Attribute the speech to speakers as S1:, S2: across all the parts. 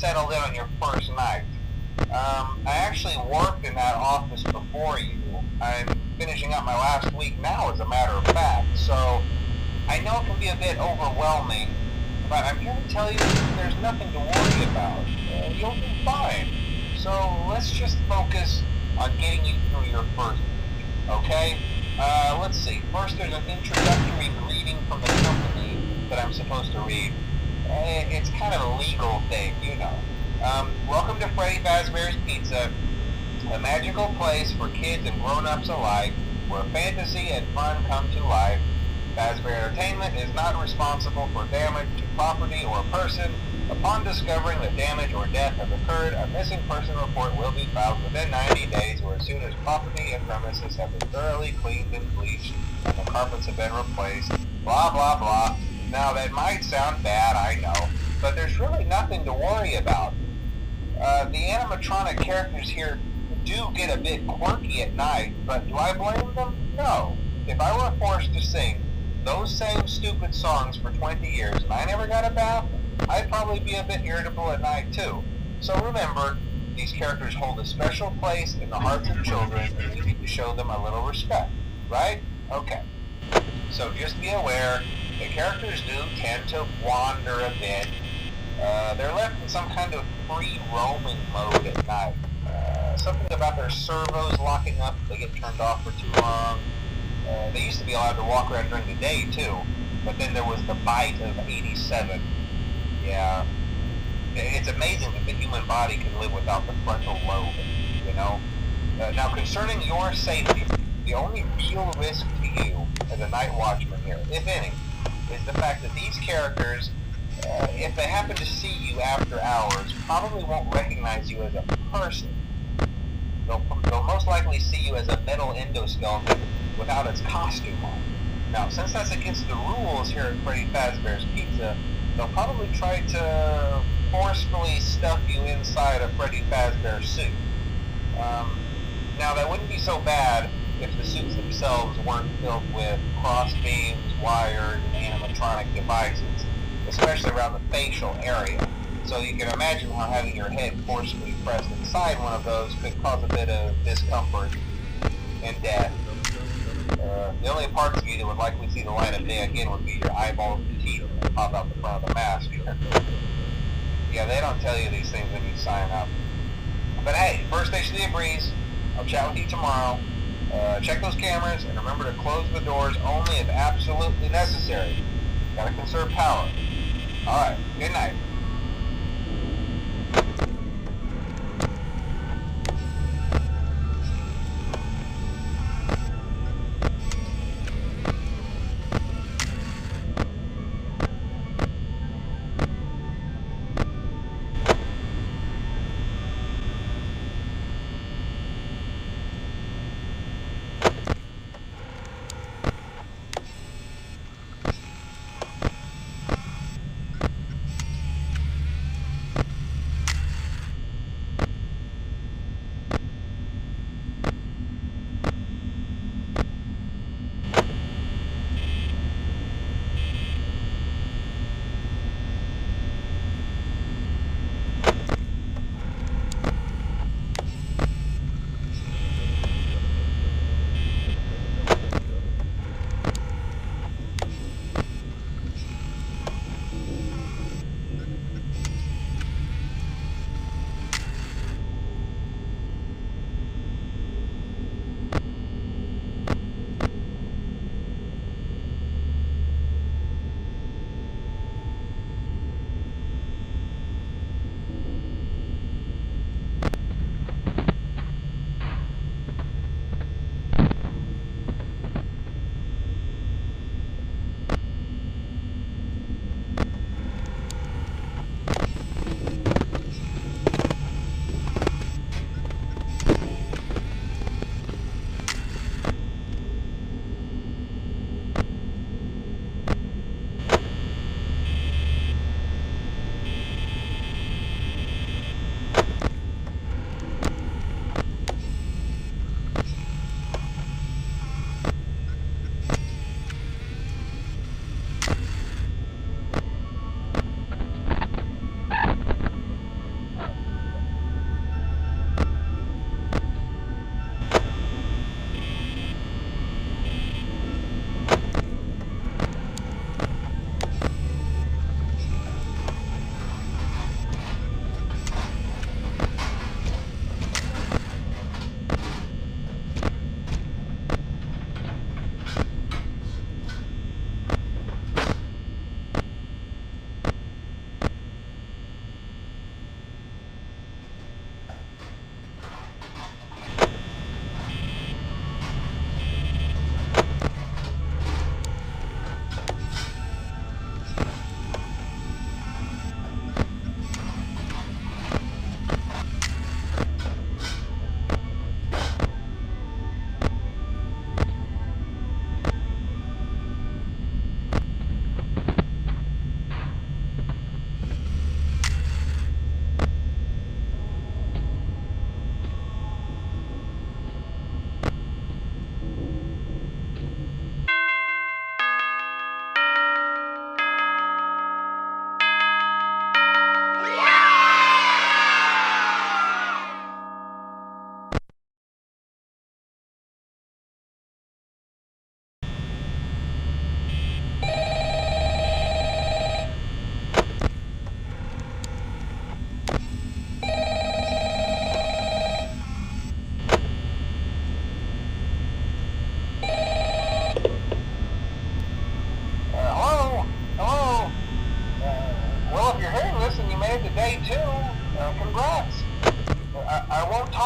S1: settled in on your first night. I actually worked in that office before you. I'm finishing up my last week now, as a matter of fact, so I know it can be a bit overwhelming, but I'm here to tell you there's nothing to worry about. You'll be fine. So let's just focus on getting you through your first week, okay? Let's see. First, there's an introductory greeting from the company that I'm supposed to read. It's kind of a legal thing, you know. Welcome to Freddy Fazbear's Pizza, a magical place for kids and grown-ups alike, where fantasy and fun come to life. Fazbear Entertainment is not responsible for damage to property or person. Upon discovering that damage or death has occurred, a missing person report will be filed within 90 days or as soon as property and premises have been thoroughly cleaned and bleached and the carpets have been replaced. Blah, blah, blah. Now, that might sound bad, I know, but there's really nothing to worry about. The animatronic characters here do get a bit quirky at night, but do I blame them? No. If I were forced to sing those same stupid songs for 20 years and I never got a bath, I'd probably be a bit irritable at night too. So remember, these characters hold a special place in the hearts of children and you need to show them a little respect, right? Okay. So just be aware, the characters do tend to wander a bit. They're left in some kind of free roaming mode at night. Something about their servos locking up if they get turned off for too long. They used to be allowed to walk around during the day too, but then there was the bite of 87. Yeah, it's amazing that the human body can live without the frontal lobe, you know? Now, concerning your safety, the only real risk to you as a night watchman here, if any, is the fact that these characters, if they happen to see you after hours, probably won't recognize you as a person. They'll most likely see you as a metal endoskeleton without its costume on. Now, since that's against the rules here at Freddy Fazbear's Pizza, they'll probably try to forcefully stuff you inside a Freddy Fazbear suit. Now, that wouldn't be so bad if the suits themselves weren't filled with cross beams, wires, and animatronic devices, especially around the facial area. So you can imagine how having your head forcefully pressed inside one of those could cause a bit of discomfort and death. The only parts of you that would likely see the light of day again would be your eyeballs and teeth that pop out the front of the mask. Yeah, they don't tell you these things when you sign up. But hey, first station of the breeze. I'll chat with you tomorrow. Check those cameras and remember to close the doors only if absolutely necessary. Gotta conserve power. Alright, good night.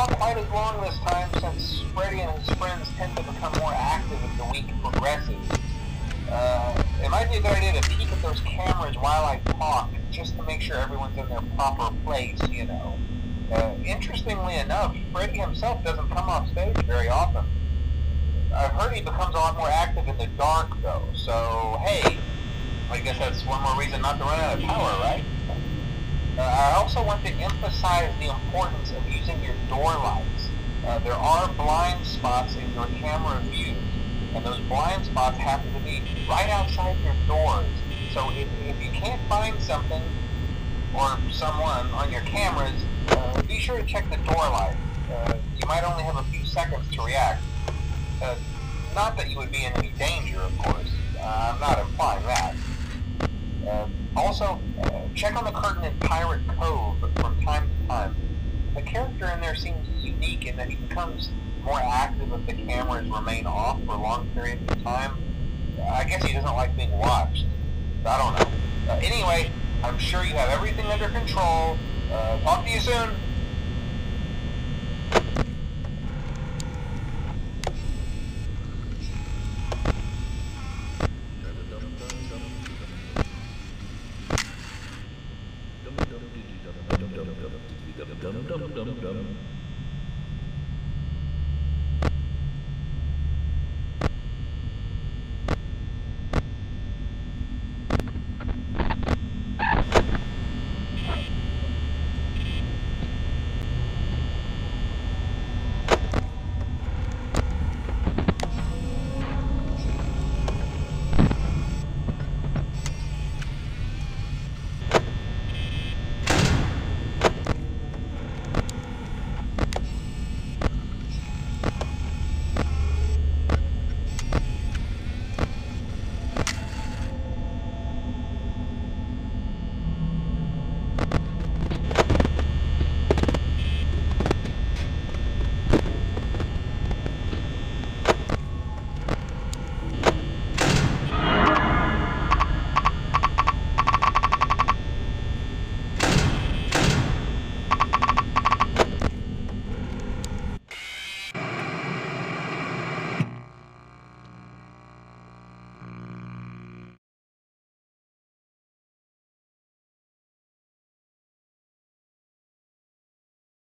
S1: not quite as long this time, since Freddy and his friends tend to become more active as the week progresses. It might be a good idea to peek at those cameras while I talk, just to make sure everyone's in their proper place, you know. Interestingly enough, Freddy himself doesn't come off stage very often. I've heard he becomes a lot more active in the dark, though, so hey, I guess that's one more reason not to run out of power, right? I also want to emphasize the importance of using your door lights. There are blind spots in your camera views, and those blind spots happen to be right outside your doors. So if you can't find something or someone on your cameras, be sure to check the door light. You might only have a few seconds to react. Not that you would be in any danger, of course. I'm not implying that. Also, check on the curtain in Pirate Cove from time to time. The character in there seems unique in that he becomes more active if the cameras remain off for long periods of time. I guess he doesn't like being watched. I don't know. Anyway, I'm sure you have everything under control. Talk to you soon.